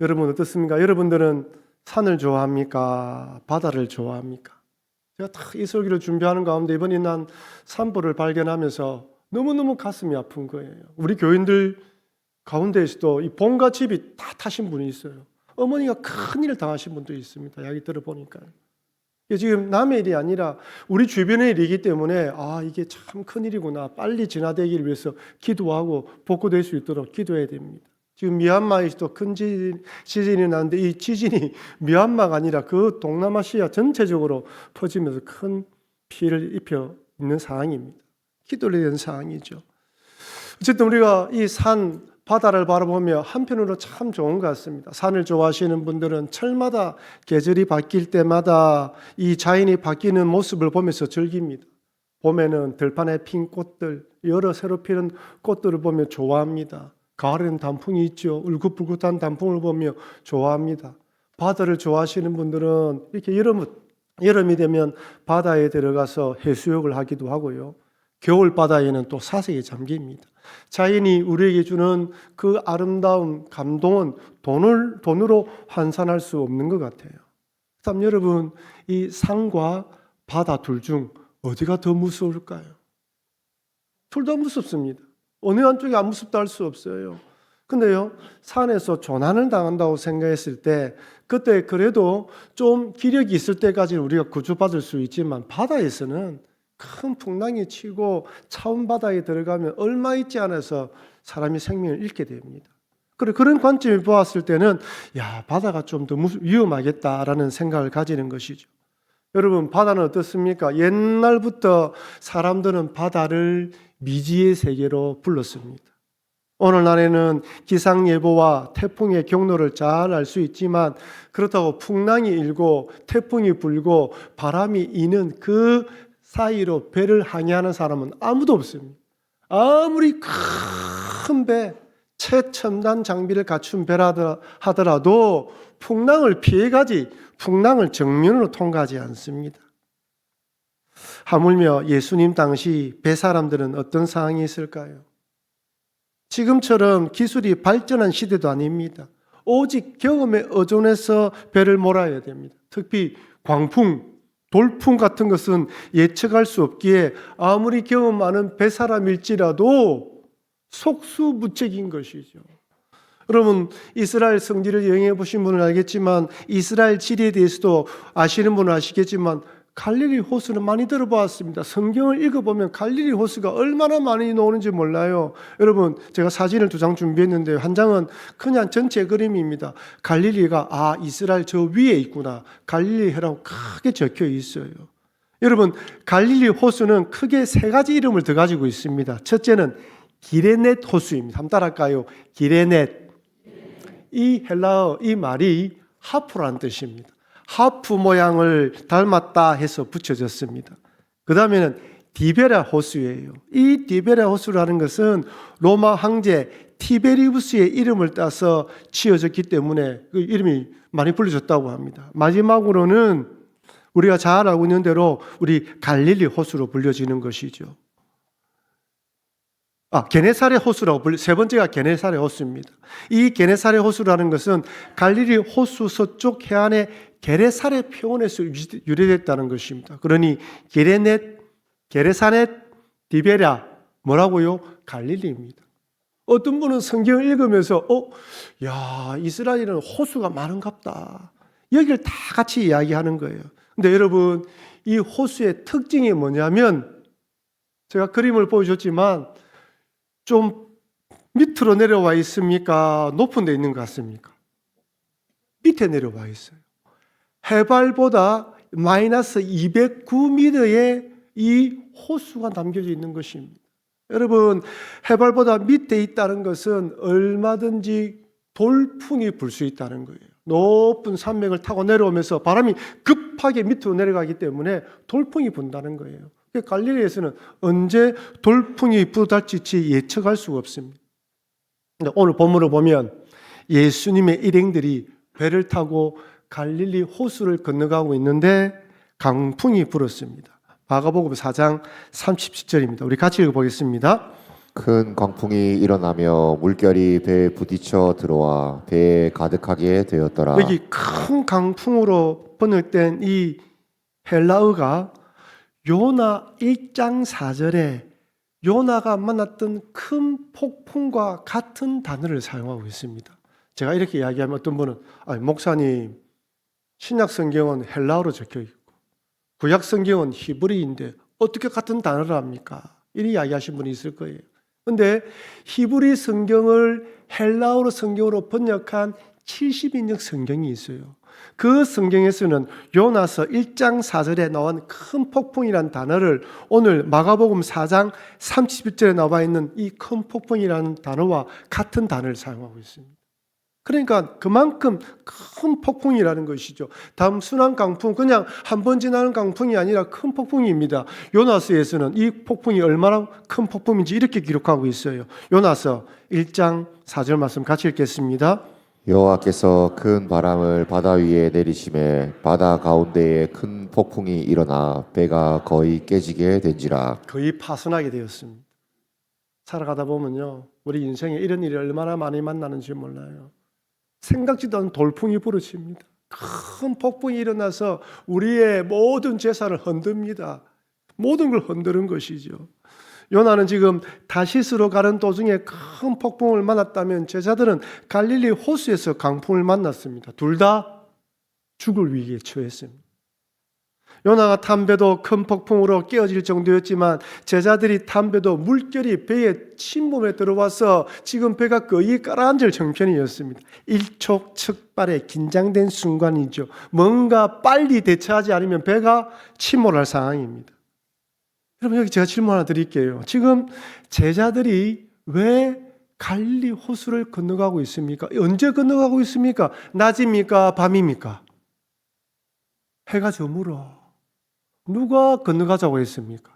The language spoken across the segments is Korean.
여러분 어떻습니까? 여러분들은 산을 좋아합니까? 바다를 좋아합니까? 제가 딱 이 설교를 준비하는 가운데 이번에 난 산보를 발견하면서 너무너무 가슴이 아픈 거예요. 우리 교인들 가운데에서도 이 본가 집이 다 타신 분이 있어요. 어머니가 큰 일을 당하신 분도 있습니다. 이야기 들어보니까. 이게 지금 남의 일이 아니라 우리 주변의 일이기 때문에 이게 참 큰일이구나. 빨리 진화되기를 위해서 기도하고 복구될 수 있도록 기도해야 됩니다. 지금 미얀마에서도 큰 지진이 나는데 이 지진이 미얀마가 아니라 그 동남아시아 전체적으로 퍼지면서 큰 피해를 입혀 있는 상황입니다. 기도를 해야 되는 상황이죠. 어쨌든 우리가 이 산, 바다를 바라보며 한편으로 참 좋은 것 같습니다. 산을 좋아하시는 분들은 철마다 계절이 바뀔 때마다 이 자연이 바뀌는 모습을 보면서 즐깁니다. 봄에는 들판에 핀 꽃들, 여러 새로 피는 꽃들을 보며 좋아합니다. 가을에는 단풍이 있죠. 울긋불긋한 단풍을 보며 좋아합니다. 바다를 좋아하시는 분들은 이렇게 여름이 되면 바다에 들어가서 해수욕을 하기도 하고요. 겨울 바다에는 또 사색에 잠깁니다. 자연이 우리에게 주는 그 아름다운 감동은 돈으로 환산할 수 없는 것 같아요. 참 여러분, 이 산과 바다 둘 중 어디가 더 무서울까요? 둘 다 무섭습니다. 어느 한쪽이 안 무섭다 할 수 없어요. 근데요, 산에서 조난을 당한다고 생각했을 때 그때 그래도 좀 기력이 있을 때까지는 우리가 구조받을 수 있지만 바다에서는 큰 풍랑이 치고 차운 바다에 들어가면 얼마 있지 않아서 사람이 생명을 잃게 됩니다. 그런 관점을 보았을 때는 바다가 좀 더 위험하겠다라는 생각을 가지는 것이죠. 여러분, 바다는 어떻습니까? 옛날부터 사람들은 바다를 미지의 세계로 불렀습니다. 오늘날에는 기상예보와 태풍의 경로를 잘 알 수 있지만 그렇다고 풍랑이 일고 태풍이 불고 바람이 이는 그 사이로 배를 항해하는 사람은 아무도 없습니다. 아무리 큰 배, 최첨단 장비를 갖춘 배라 하더라도 풍랑을 피해가지 풍랑을 정면으로 통과하지 않습니다. 하물며 예수님 당시 배 사람들은 어떤 상황이 있을까요? 지금처럼 기술이 발전한 시대도 아닙니다. 오직 경험에 의존해서 배를 몰아야 됩니다. 특히 광풍, 돌풍 같은 것은 예측할 수 없기에 아무리 경험 많은 배사람일지라도 속수무책인 것이죠. 여러분, 이스라엘 성지를 여행해 보신 분은 알겠지만 이스라엘 지리에 대해서도 아시는 분은 아시겠지만 갈릴리 호수는 많이 들어보았습니다. 성경을 읽어보면 갈릴리 호수가 얼마나 많이 나오는지 몰라요. 여러분, 제가 사진을 2장 준비했는데 한 장은 그냥 전체 그림입니다. 갈릴리가 이스라엘 저 위에 있구나. 갈릴리 해라고 크게 적혀 있어요. 여러분, 갈릴리 호수는 크게 3가지 이름을 더 가지고 있습니다. 첫째는 기레넷 호수입니다. 한번 따라할까요? 기레넷. 이 헬라어, 이 말이 하프라는 뜻입니다. 하프 모양을 닮았다 해서 붙여졌습니다. 그 다음에는 디베라 호수예요. 이 디베라 호수라는 것은 로마 황제 티베리우스의 이름을 따서 지어졌기 때문에 그 이름이 많이 불려졌다고 합니다. 마지막으로는 우리가 잘 알고 있는 대로 우리 갈릴리 호수로 불려지는 것이죠. 게네사렛 호수라고 세 번째가 게네사렛 호수입니다. 이 게네사렛 호수라는 것은 갈릴리 호수 서쪽 해안의 게네사렛 표원에서 유래됐다는 것입니다. 그러니 게네사렛, 디베랴 뭐라고요? 갈릴리입니다. 어떤 분은 성경을 읽으면서 이스라엘은 호수가 많은갑다. 여기를 다 같이 이야기하는 거예요. 근데 여러분, 이 호수의 특징이 뭐냐면 제가 그림을 보여줬지만 좀 밑으로 내려와 있습니까? 높은 데 있는 것 같습니까? 밑에 내려와 있어요. 해발보다 마이너스 209m의 이 호수가 남겨져 있는 것입니다. 여러분, 해발보다 밑에 있다는 것은 얼마든지 돌풍이 불 수 있다는 거예요. 높은 산맥을 타고 내려오면서 바람이 급하게 밑으로 내려가기 때문에 돌풍이 분다는 거예요. 갈릴리에서는 언제 돌풍이 불어닥칠지 예측할 수가 없습니다. 오늘 본문을 보면 예수님의 일행들이 배를 타고 갈릴리 호수를 건너가고 있는데 강풍이 불었습니다. 마가복음 4장 37절입니다. 우리 같이 읽어보겠습니다. 큰 광풍이 일어나며 물결이 배에 부딪혀 들어와 배에 가득하게 되었더라. 여기 큰 강풍으로 번역된 이 헬라어가 요나 1장 4절에 요나가 만났던 큰 폭풍과 같은 단어를 사용하고 있습니다. 제가 이렇게 이야기하면 어떤 분은 목사님 신약 성경은 헬라어로 적혀 있고 구약 성경은 히브리인데 어떻게 같은 단어를 합니까? 이렇게 이야기하신 분이 있을 거예요. 그런데 히브리 성경을 헬라어로 성경으로 번역한 70인역 성경이 있어요. 그 성경에서는 요나서 1장 4절에 나온 큰 폭풍이라는 단어를 오늘 마가복음 4장 31절에 나와 있는 이 큰 폭풍이라는 단어와 같은 단어를 사용하고 있습니다. 그러니까 그만큼 큰 폭풍이라는 것이죠. 단순한 강풍, 그냥 한 번 지나는 강풍이 아니라 큰 폭풍입니다. 요나서에서는 이 폭풍이 얼마나 큰 폭풍인지 이렇게 기록하고 있어요. 요나서 1장 4절 말씀 같이 읽겠습니다. 여호와께서 큰 바람을 바다 위에 내리심에 바다 가운데에 큰 폭풍이 일어나 배가 거의 깨지게 된지라. 거의 파손하게 되었습니다. 살아가다 보면요, 우리 인생에 이런 일이 얼마나 많이 만나는지 몰라요. 생각지도 않은 돌풍이 부러집니다. 큰 폭풍이 일어나서 우리의 모든 재산을 흔듭니다. 모든 걸 흔드는 것이죠. 요나는 지금 다시스로 가는 도중에 큰 폭풍을 만났다면 제자들은 갈릴리 호수에서 강풍을 만났습니다. 둘 다 죽을 위기에 처했습니다. 요나가 탄 배도 큰 폭풍으로 깨어질 정도였지만 제자들이 탄 배도 물결이 배에 침범에 들어와서 지금 배가 거의 가라앉을 형편이었습니다. 일촉즉발의 긴장된 순간이죠. 뭔가 빨리 대처하지 않으면 배가 침몰할 상황입니다. 여러분, 여기 제가 질문 하나 드릴게요. 지금 제자들이 왜 갈릴리 호수를 건너가고 있습니까? 언제 건너가고 있습니까? 낮입니까? 밤입니까? 해가 저물어. 누가 건너가자고 했습니까?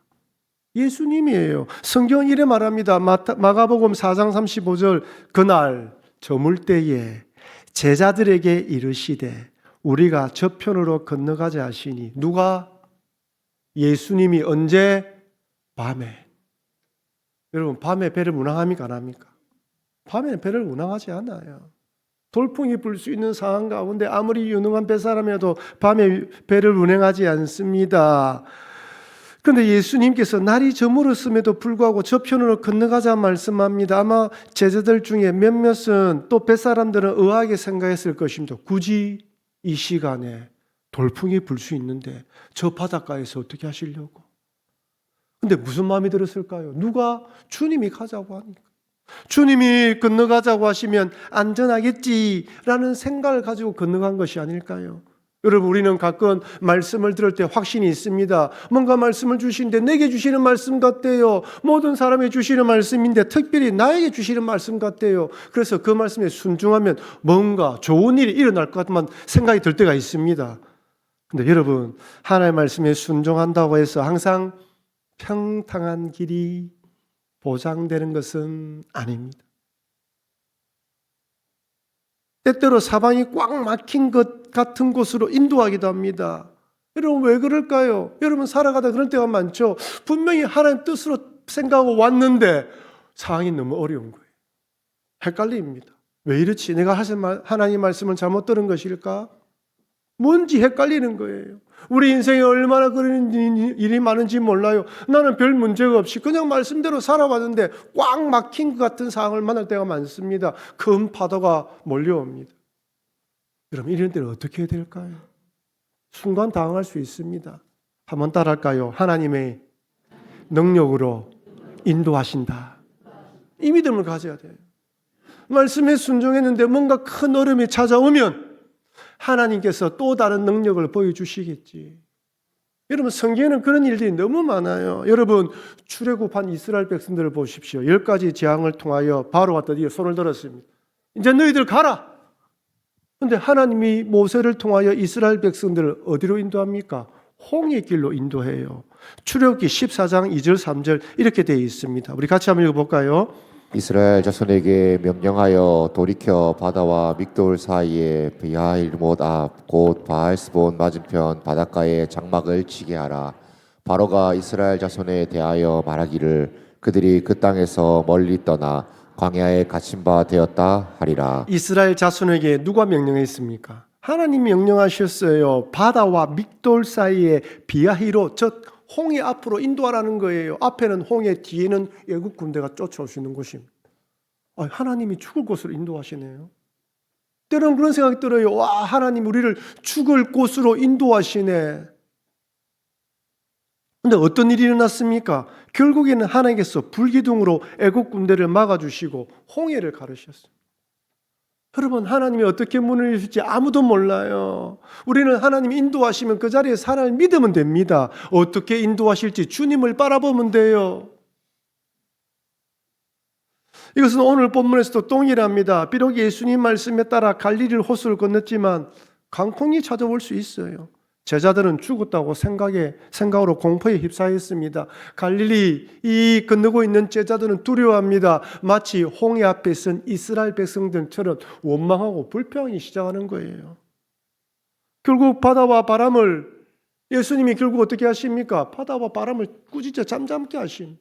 예수님이에요. 성경은 이래 말합니다. 마가복음 4장 35절 그날 저물 때에 제자들에게 이르시되 우리가 저편으로 건너가자 하시니 누가? 예수님이 언제? 밤에. 여러분, 밤에 배를 운항합니까? 안 합니까? 밤에는 배를 운항하지 않아요. 돌풍이 불 수 있는 상황 가운데 아무리 유능한 배사람이라도 밤에 배를 운행하지 않습니다. 그런데 예수님께서 날이 저물었음에도 불구하고 저편으로 건너가자 말씀합니다. 아마 제자들 중에 몇몇은 또 뱃사람들은 의아하게 생각했을 것입니다. 굳이 이 시간에 돌풍이 불 수 있는데 저 바닷가에서 어떻게 하시려고? 근데 무슨 마음이 들었을까요? 누가? 주님이 가자고 하니까. 주님이 건너가자고 하시면 안전하겠지라는 생각을 가지고 건너간 것이 아닐까요? 여러분, 우리는 가끔 말씀을 들을 때 확신이 있습니다. 뭔가 말씀을 주시는데 내게 주시는 말씀 같대요. 모든 사람에게 주시는 말씀인데 특별히 나에게 주시는 말씀 같대요. 그래서 그 말씀에 순종하면 뭔가 좋은 일이 일어날 것 같만 생각이 들 때가 있습니다. 근데 여러분, 하나님의 말씀에 순종한다고 해서 항상 평탄한 길이 보장되는 것은 아닙니다. 때때로 사방이 꽉 막힌 것 같은 곳으로 인도하기도 합니다. 여러분, 왜 그럴까요? 여러분, 살아가다 그런 때가 많죠. 분명히 하나님 뜻으로 생각하고 왔는데 상황이 너무 어려운 거예요. 헷갈립니다. 왜 이렇지? 내가 하나님 말씀을 잘못 들은 것일까? 뭔지 헷갈리는 거예요. 우리 인생에 얼마나 그런 일이 많은지 몰라요. 나는 별 문제가 없이 그냥 말씀대로 살아왔는데 꽉 막힌 것 같은 상황을 만날 때가 많습니다. 큰 파도가 몰려옵니다. 그럼 이런 때는 어떻게 해야 될까요? 순간 당황할 수 있습니다. 한번 따라할까요? 하나님의 능력으로 인도하신다. 이 믿음을 가져야 돼요. 말씀에 순종했는데 뭔가 큰 어려움이 찾아오면 하나님께서 또 다른 능력을 보여주시겠지. 여러분, 성경에는 그런 일들이 너무 많아요. 여러분, 출애굽한 이스라엘 백성들을 보십시오. 10가지 재앙을 통하여 바로가 드디어 손을 들었습니다. 이제 너희들 가라. 그런데 하나님이 모세를 통하여 이스라엘 백성들을 어디로 인도합니까? 홍해 길로 인도해요. 출애굽기 14장 2절 3절 이렇게 되어 있습니다. 우리 같이 한번 읽어볼까요? 이스라엘 자손에게 명령하여 돌이켜 바다와 믹돌 사이에 비하일못 앞 곧 바알스본 맞은편 바닷가에 장막을 치게 하라. 바로가 이스라엘 자손에 대하여 말하기를 그들이 그 땅에서 멀리 떠나 광야에 갇힌 바 되었다 하리라. 이스라엘 자손에게 누가 명령했습니까? 하나님이 명령하셨어요. 바다와 믹돌 사이에 비아히로, 즉 홍해 앞으로 인도하라는 거예요. 앞에는 홍해, 뒤에는 애국 군대가 쫓아올 수 있는 곳입니다. 하나님이 죽을 곳으로 인도하시네요. 때로는 그런 생각이 들어요. 와, 하나님 우리를 죽을 곳으로 인도하시네. 근데 어떤 일이 일어났습니까? 결국에는 하나님께서 불기둥으로 애국 군대를 막아주시고 홍해를 가르셨어요. 여러분, 하나님이 어떻게 문을 열실지 아무도 몰라요. 우리는 하나님이 인도하시면 그 자리에 살아를 믿으면 됩니다. 어떻게 인도하실지 주님을 바라보면 돼요. 이것은 오늘 본문에서도 동일합니다. 비록 예수님 말씀에 따라 갈릴리 호수를 건넜지만 강풍이 찾아올 수 있어요. 제자들은 죽었다고 생각으로 공포에 휩싸였습니다. 갈릴리 이 건너고 있는 제자들은 두려워합니다. 마치 홍해 앞에 선 이스라엘 백성들처럼 원망하고 불평하기 시작하는 거예요. 결국 바다와 바람을 예수님이 결국 어떻게 하십니까? 바다와 바람을 꾸짖어 잠잠케 하십니다.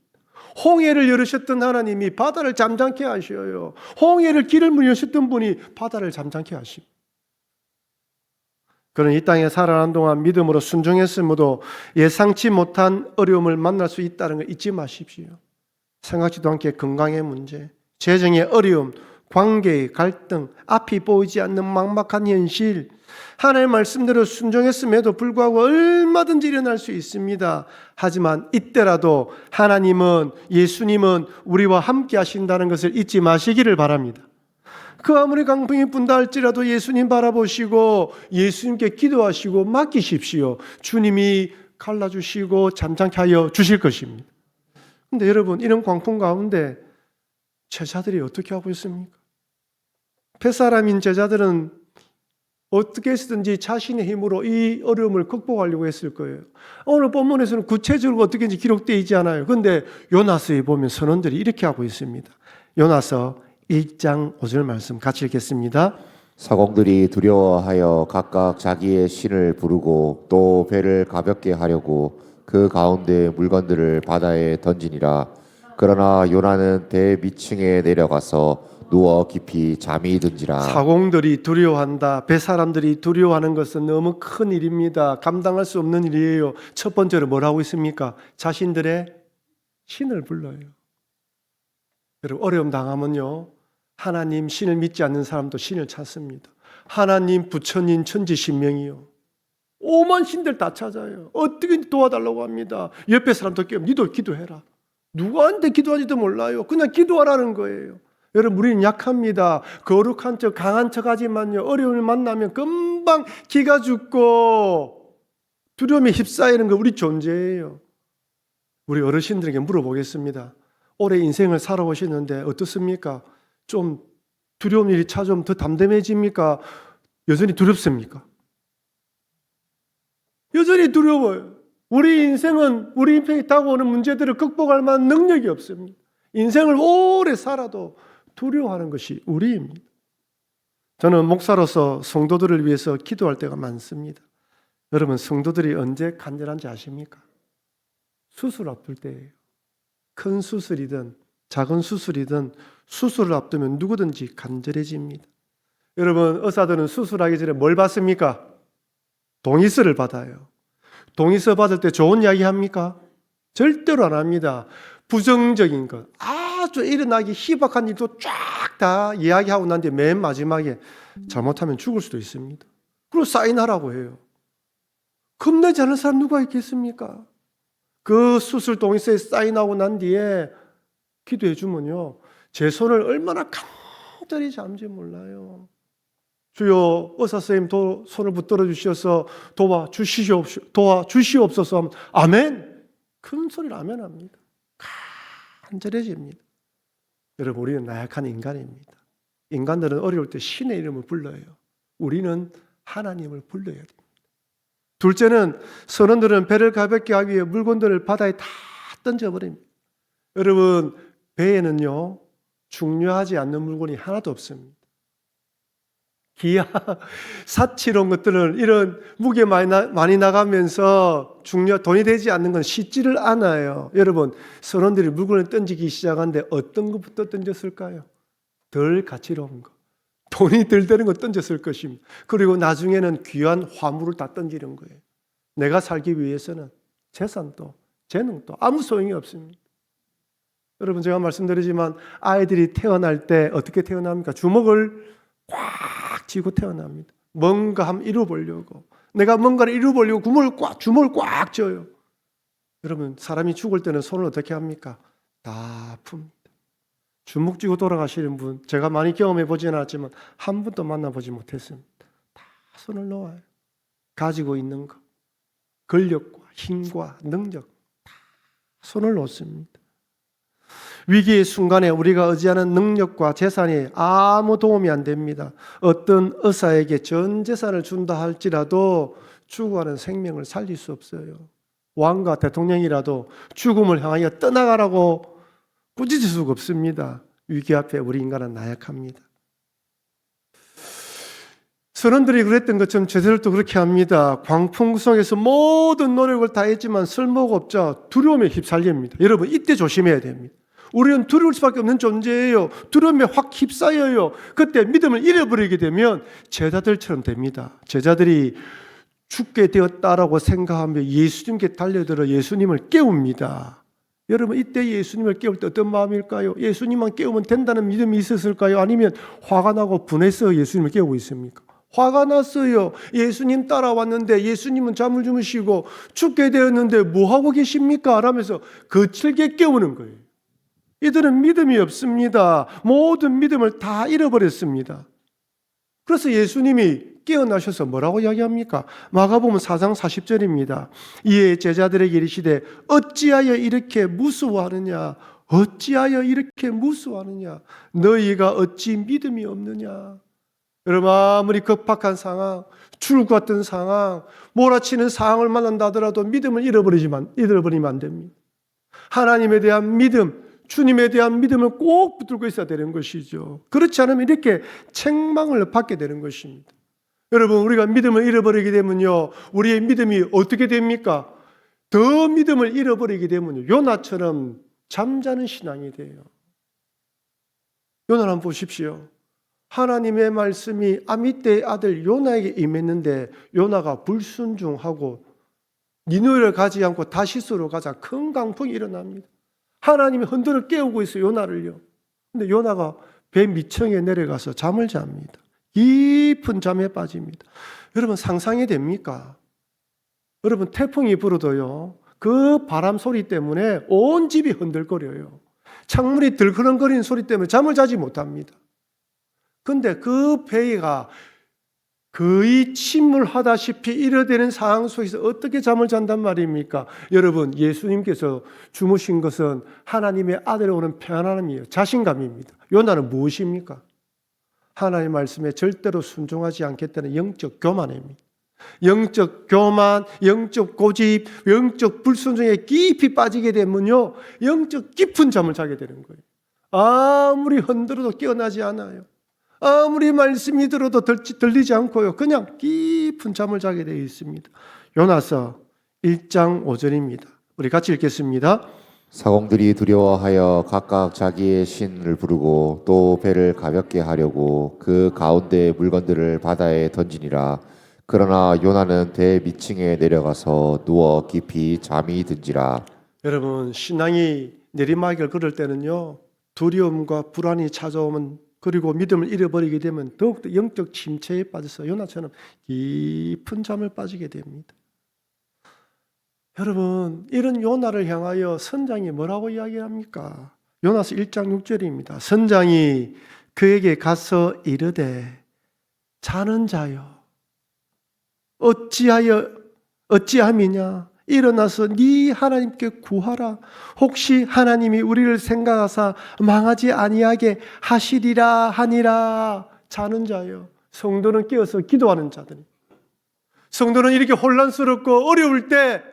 홍해를 열으셨던 하나님이 바다를 잠잠케 하셔요. 홍해를 길을 여셨던 분이 바다를 잠잠케 하십니다. 그는 이 땅에 살아가는 동안 믿음으로 순종했음에도 예상치 못한 어려움을 만날 수 있다는 걸 잊지 마십시오. 생각지도 않게 건강의 문제, 재정의 어려움, 관계의 갈등, 앞이 보이지 않는 막막한 현실, 하나님의 말씀대로 순종했음에도 불구하고 얼마든지 일어날 수 있습니다. 하지만 이때라도 하나님은, 예수님은 우리와 함께 하신다는 것을 잊지 마시기를 바랍니다. 그 아무리 강풍이 분다 할지라도 예수님 바라보시고 예수님께 기도하시고 맡기십시오. 주님이 갈라주시고 잠잠케 하여 주실 것입니다. 그런데 여러분, 이런 광풍 가운데 제자들이 어떻게 하고 있습니까? 뱃사람인 제자들은 어떻게 해서든지 자신의 힘으로 이 어려움을 극복하려고 했을 거예요. 오늘 본문에서는 구체적으로 어떻게인지 기록되어 있지 않아요. 그런데 요나서에 보면 선원들이 이렇게 하고 있습니다. 요나서 1장 5절 말씀 같이 읽겠습니다. 사공들이 두려워하여 각각 자기의 신을 부르고 또 배를 가볍게 하려고 그 가운데 물건들을 바다에 던지니라. 그러나 요나는 배 밑층에 내려가서 누워 깊이 잠이 든지라. 사공들이 두려워한다. 배사람들이 두려워하는 것은 너무 큰 일입니다. 감당할 수 없는 일이에요. 첫 번째로 뭘 하고 있습니까? 자신들의 신을 불러요. 여러분, 어려움 당하면요, 하나님 신을 믿지 않는 사람도 신을 찾습니다. 하나님, 부처님, 천지신명이요, 오만 신들 다 찾아요. 어떻게 도와달라고 합니다. 옆에 사람도 깨워, 니도 기도해라. 누구한테 기도하지도 몰라요. 그냥 기도하라는 거예요. 여러분, 우리는 약합니다. 거룩한 척, 강한 척 하지만요, 어려움을 만나면 금방 기가 죽고 두려움에 휩싸이는 거 우리 존재예요. 우리 어르신들에게 물어보겠습니다. 올해 인생을 살아오시는데 어떻습니까? 좀 두려운 일이 찾아오면 더 담담해집니까? 여전히 두렵습니까? 여전히 두려워요. 우리 인생은 우리 인생에 다가오는 문제들을 극복할 만한 능력이 없습니다. 인생을 오래 살아도 두려워하는 것이 우리입니다. 저는 목사로서 성도들을 위해서 기도할 때가 많습니다. 여러분, 성도들이 언제 간절한지 아십니까? 수술 앞둘 때예요. 큰 수술이든 작은 수술이든 수술을 앞두면 누구든지 간절해집니다. 여러분, 의사들은 수술하기 전에 뭘 받습니까? 동의서를 받아요. 동의서 받을 때 좋은 이야기 합니까? 절대로 안 합니다. 부정적인 것, 아주 일어나기 희박한 일도 쫙 다 이야기하고 난 뒤에 맨 마지막에 잘못하면 죽을 수도 있습니다. 그리고 사인하라고 해요. 겁내지 않은 사람 누가 있겠습니까? 그 수술 동의서에 사인하고 난 뒤에 기도해 주면요, 제 손을 얼마나 간절히 잡는지 몰라요. 주여, 의사 선생님 손을 붙들어 주셔서 도와주시옵소서 하면 아멘, 큰 소리를 아멘 합니다. 간절해집니다. 여러분, 우리는 나약한 인간입니다. 인간들은 어려울 때 신의 이름을 불러요. 우리는 하나님을 불러야 됩니다. 둘째는, 선원들은 배를 가볍게 하기 위해 물건들을 바다에 다 던져버립니다. 여러분, 배에는요, 중요하지 않는 물건이 하나도 없습니다. 기아, 사치로운 것들은 이런 무게 많이 나가면서 돈이 되지 않는 건 쉽지를 않아요. 여러분, 선원들이 물건을 던지기 시작하는데 어떤 것부터 던졌을까요? 덜 가치로운 거. 돈이 덜 되는 거 던졌을 것입니다. 그리고 나중에는 귀한 화물을 다 던지는 거예요. 내가 살기 위해서는 재산도 재능도 아무 소용이 없습니다. 여러분, 제가 말씀드리지만 아이들이 태어날 때 어떻게 태어납니까? 주먹을 꽉 쥐고 태어납니다. 뭔가 한번 이루어보려고. 내가 뭔가를 이루어보려고 주먹을 꽉 쥐어요. 여러분, 사람이 죽을 때는 손을 어떻게 합니까? 다 풉니다. 주먹 쥐고 돌아가시는 분, 제가 많이 경험해 보지는 않았지만 한 분도 만나보지 못했습니다. 다 손을 놓아요. 가지고 있는 것, 권력과 힘과 능력 다 손을 놓습니다. 위기의 순간에 우리가 의지하는 능력과 재산이 아무 도움이 안 됩니다. 어떤 의사에게 전 재산을 준다 할지라도 죽어가는 생명을 살릴 수 없어요. 왕과 대통령이라도 죽음을 향하여 떠나가라고 꾸짖을 수가 없습니다. 위기 앞에 우리 인간은 나약합니다. 선원들이 그랬던 것처럼 제자들도 그렇게 합니다. 광풍 속에서 모든 노력을 다했지만 쓸모가 없자 두려움에 휩쓸립니다. 여러분, 이때 조심해야 됩니다. 우리는 두려울 수밖에 없는 존재예요. 두려움에 확 휩싸여요. 그때 믿음을 잃어버리게 되면 제자들처럼 됩니다. 제자들이 죽게 되었다라고 생각하며 예수님께 달려들어 예수님을 깨웁니다. 여러분, 이때 예수님을 깨울 때 어떤 마음일까요? 예수님만 깨우면 된다는 믿음이 있었을까요? 아니면 화가 나고 분해서 예수님을 깨우고 있습니까? 화가 났어요. 예수님 따라왔는데 예수님은 잠을 주무시고 죽게 되었는데 뭐하고 계십니까? 라면서 거칠게 깨우는 거예요. 이들은 믿음이 없습니다. 모든 믿음을 다 잃어버렸습니다. 그래서 예수님이 깨어나셔서 뭐라고 이야기합니까? 마가복음 4장 40절입니다. 이에 제자들에게 이르시되 어찌하여 이렇게 무서워하느냐? 어찌하여 이렇게 무서워하느냐? 너희가 어찌 믿음이 없느냐? 여러분, 아무리 급박한 상황, 죽을 것 같은 상황, 몰아치는 상황을 만난다 하더라도 믿음을 잃어버리면 안 됩니다. 하나님에 대한 믿음, 주님에 대한 믿음을 꼭 붙들고 있어야 되는 것이죠. 그렇지 않으면 이렇게 책망을 받게 되는 것입니다. 여러분, 우리가 믿음을 잃어버리게 되면요, 우리의 믿음이 어떻게 됩니까? 더 믿음을 잃어버리게 되면요, 요나처럼 잠자는 신앙이 돼요. 요나를 한번 보십시오. 하나님의 말씀이 아미떼의 아들 요나에게 임했는데 요나가 불순종하고 니느웨를 가지 않고 다시스로 가자 큰 강풍이 일어납니다. 하나님이 흔들어 깨우고 있어요, 요나를요. 근데 요나가 배 밑층에 내려가서 잠을 잡니다. 깊은 잠에 빠집니다. 여러분, 상상이 됩니까? 여러분, 태풍이 불어도요, 그 바람 소리 때문에 온 집이 흔들거려요. 창문이 들그렁거리는 소리 때문에 잠을 자지 못합니다. 근데 그 배가 거의 침몰하다시피 이러되는 상황 속에서 어떻게 잠을 잔단 말입니까? 여러분, 예수님께서 주무신 것은 하나님의 아들에 오는 편안함이에요. 자신감입니다. 요나는 무엇입니까? 하나님의 말씀에 절대로 순종하지 않겠다는 영적 교만입니다. 영적 교만, 영적 고집, 영적 불순종에 깊이 빠지게 되면요, 영적 깊은 잠을 자게 되는 거예요. 아무리 흔들어도 깨어나지 않아요. 아무리 말씀이 들어도 들리지 않고요, 그냥 깊은 잠을 자게 되어 있습니다. 요나서 1장 5절입니다. 우리 같이 읽겠습니다. 사공들이 두려워하여 각각 자기의 신을 부르고 또 배를 가볍게 하려고 그 가운데 물건들을 바다에 던지니라. 그러나 요나는 대 밑층에 내려가서 누워 깊이 잠이 든지라. 여러분, 신앙이 내리막을 걸을 때는요, 두려움과 불안이 찾아오면, 그리고 믿음을 잃어버리게 되면 더욱더 영적 침체에 빠져서 요나처럼 깊은 잠을 빠지게 됩니다. 여러분, 이런 요나를 향하여 선장이 뭐라고 이야기합니까? 요나서 1장 6절입니다. 선장이 그에게 가서 이르되 자는 자여 어찌함이냐? 일어나서 네 하나님께 구하라. 혹시 하나님이 우리를 생각하사 망하지 아니하게 하시리라 하니라. 자는 자요. 성도는 깨어서 기도하는 자들이. 성도는 이렇게 혼란스럽고 어려울 때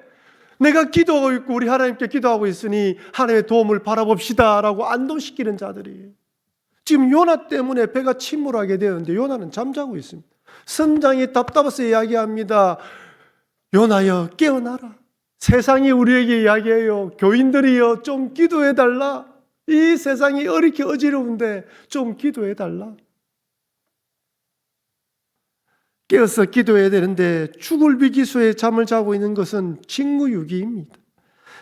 내가 기도하고 있고 우리 하나님께 기도하고 있으니 하나님의 도움을 바라봅시다 라고 안도시키는 자들이에요. 지금 요나 때문에 배가 침몰하게 되었는데 요나는 잠자고 있습니다. 선장이 답답해서 이야기합니다. 요나여 깨어나라. 세상이 우리에게 이야기해요. 교인들이여 좀 기도해달라. 이 세상이 어렵게 어지러운데 좀 기도해달라. 깨어서 기도해야 되는데 죽을 위기소에 잠을 자고 있는 것은 직무유기입니다.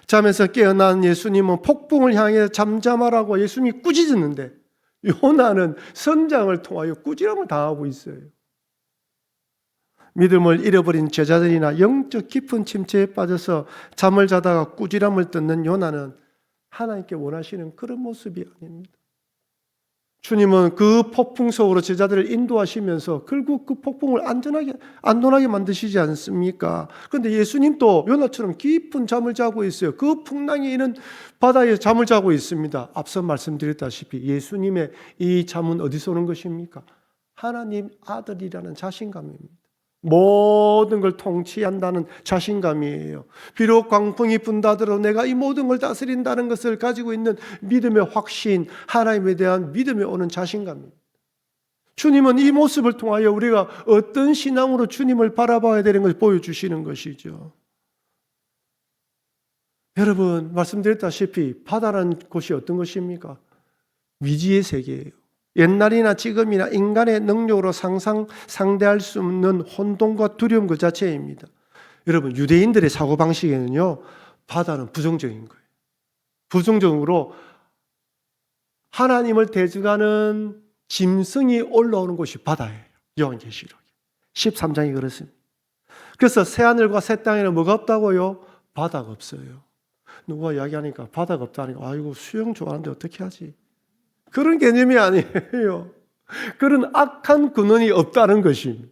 잠에서 깨어난 예수님은 폭풍을 향해 잠잠하라고 예수님이 꾸짖었는데 요나는 선장을 통하여 꾸지람을 당하고 있어요. 믿음을 잃어버린 제자들이나 영적 깊은 침체에 빠져서 잠을 자다가 꾸지람을 듣는 요나는 하나님께 원하시는 그런 모습이 아닙니다. 주님은 그 폭풍 속으로 제자들을 인도하시면서 결국 그 폭풍을 안전하게 만드시지 않습니까? 그런데 예수님도 요나처럼 깊은 잠을 자고 있어요. 그 풍랑이 있는 바다에 잠을 자고 있습니다. 앞서 말씀드렸다시피 예수님의 이 잠은 어디서 오는 것입니까? 하나님 아들이라는 자신감입니다. 모든 걸 통치한다는 자신감이에요. 비록 광풍이 분다더라도 내가 이 모든 걸 다스린다는 것을 가지고 있는 믿음의 확신, 하나님에 대한 믿음에 오는 자신감입니다. 주님은 이 모습을 통하여 우리가 어떤 신앙으로 주님을 바라봐야 되는 것을 보여주시는 것이죠. 여러분, 말씀드렸다시피 바다라는 곳이 어떤 것입니까? 미지의 세계예요. 옛날이나 지금이나 인간의 능력으로 상대할 수 없는 혼돈과 두려움 그 자체입니다. 여러분, 유대인들의 사고방식에는요, 바다는 부정적인 거예요. 부정적으로 하나님을 대적하는 짐승이 올라오는 곳이 바다예요. 요한계시록 13장이 그렇습니다. 그래서 새하늘과 새 땅에는 뭐가 없다고요? 바다가 없어요. 누가 이야기하니까 바다가 없다니까 아이고 수영 좋아하는데 어떻게 하지? 그런 개념이 아니에요. 그런 악한 근원이 없다는 것입니다.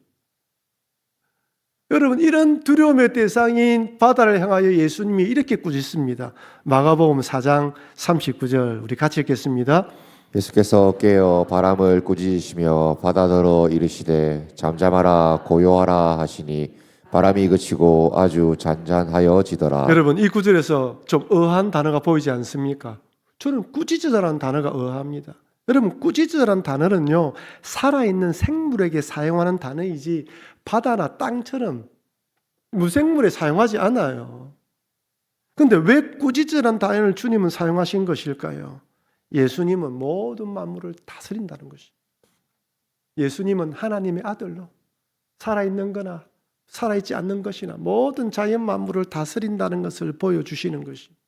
여러분, 이런 두려움의 대상인 바다를 향하여 예수님이 이렇게 꾸짖습니다. 마가복음 4장 39절 우리 같이 읽겠습니다. 예수께서 깨어 바람을 꾸짖으시며 바다더러 이르시되 잠잠하라 고요하라 하시니 바람이 그치고 아주 잔잔하여지더라. 여러분, 이 구절에서 좀 어한 단어가 보이지 않습니까? 저는 꾸짖으라는 단어가 어합니다. 여러분, 꾸짖으라는 단어는요, 살아있는 생물에게 사용하는 단어이지 바다나 땅처럼 무생물에 사용하지 않아요. 그런데 왜 꾸짖으라는 단어를 주님은 사용하신 것일까요? 예수님은 모든 만물을 다스린다는 것입니다. 예수님은 하나님의 아들로 살아있는 거나 살아있지 않는 것이나 모든 자연 만물을 다스린다는 것을 보여주시는 것입니다.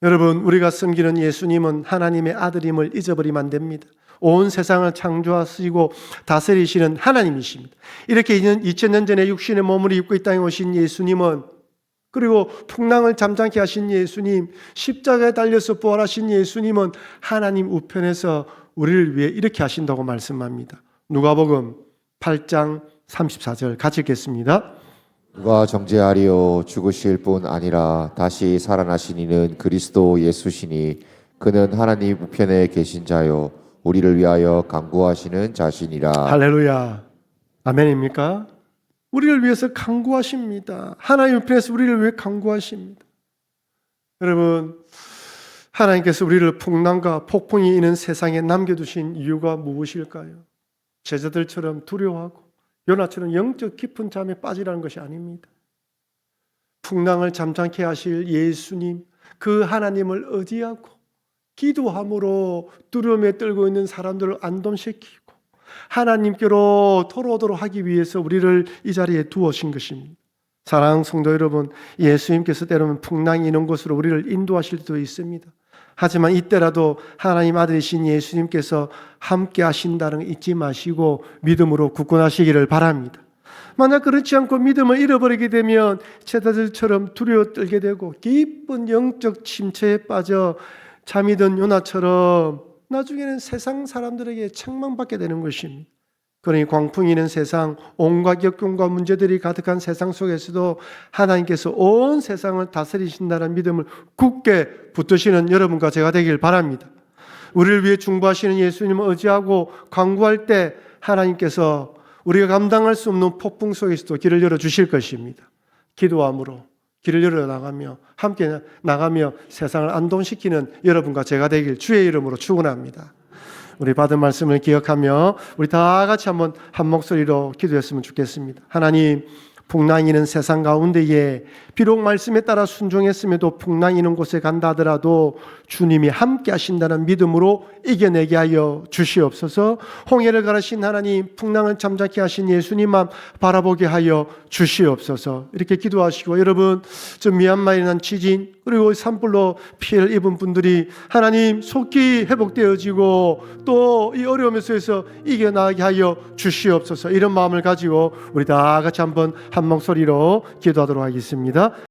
여러분, 우리가 섬기는 예수님은 하나님의 아들임을 잊어버리면 안 됩니다. 온 세상을 창조하시고 다스리시는 하나님이십니다. 이렇게 2000년 전에 육신의 몸을 입고 이 땅에 오신 예수님은, 그리고 풍랑을 잠잠케 하신 예수님, 십자가에 달려서 부활하신 예수님은 하나님 우편에서 우리를 위해 이렇게 하신다고 말씀합니다. 누가복음 8장 34절 같이 읽겠습니다. 누가 정죄하리요 죽으실 뿐 아니라 다시 살아나신 이는 그리스도 예수시니 그는 하나님 우편에 계신 자요 우리를 위하여 간구하시는 자신이라. 할렐루야. 아멘입니까? 우리를 위해서 간구하십니다. 하나님 우편에서 우리를 위해 간구하십니다. 여러분, 하나님께서 우리를 풍랑과 폭풍이 있는 세상에 남겨두신 이유가 무엇일까요? 제자들처럼 두려워하고 요나처럼 영적 깊은 잠에 빠지라는 것이 아닙니다. 풍랑을 잠잠케 하실 예수님, 그 하나님을 의지하고 기도함으로 두려움에 떨고 있는 사람들을 안dom시키고 하나님께로 돌아오도록 하기 위해서 우리를 이 자리에 두어신 것입니다. 사랑하는 성도 여러분, 예수님께서 때로는 풍랑이 있는 곳으로 우리를 인도하실 수도 있습니다. 하지만 이때라도 하나님 아들이신 예수님께서 함께 하신다는 걸 잊지 마시고 믿음으로 굳건하시기를 바랍니다. 만약 그렇지 않고 믿음을 잃어버리게 되면 제자들처럼 두려워 떨게 되고 깊은 영적 침체에 빠져 잠이 든 요나처럼 나중에는 세상 사람들에게 책망받게 되는 것입니다. 그러니 광풍이 있는 세상, 온갖 역경과 문제들이 가득한 세상 속에서도 하나님께서 온 세상을 다스리신다는 믿음을 굳게 붙드시는 여러분과 제가 되길 바랍니다. 우리를 위해 중보하시는 예수님을 의지하고 간구할 때 하나님께서 우리가 감당할 수 없는 폭풍 속에서도 길을 열어주실 것입니다. 기도함으로 길을 열어나가며 함께 나가며 세상을 안동시키는 여러분과 제가 되길 주의 이름으로 축원합니다. 우리 받은 말씀을 기억하며 우리 다 같이 한번 한 목소리로 기도했으면 좋겠습니다. 하나님, 풍랑이는 세상 가운데에 비록 말씀에 따라 순종했음에도 풍랑이는 곳에 간다 하더라도 주님이 함께 하신다는 믿음으로 이겨내게 하여 주시옵소서. 홍해를 가르신 하나님, 풍랑을 잠잠케 하신 예수님만 바라보게 하여 주시옵소서. 이렇게 기도하시고, 여러분, 저 미얀마에 난 지진 그리고 산불로 피해를 입은 분들이 하나님 속히 회복되어지고 또 이 어려움에 속에서 이겨나가게 하여 주시옵소서. 이런 마음을 가지고 우리 다 같이 한번 한 목소리로 기도하도록 하겠습니다.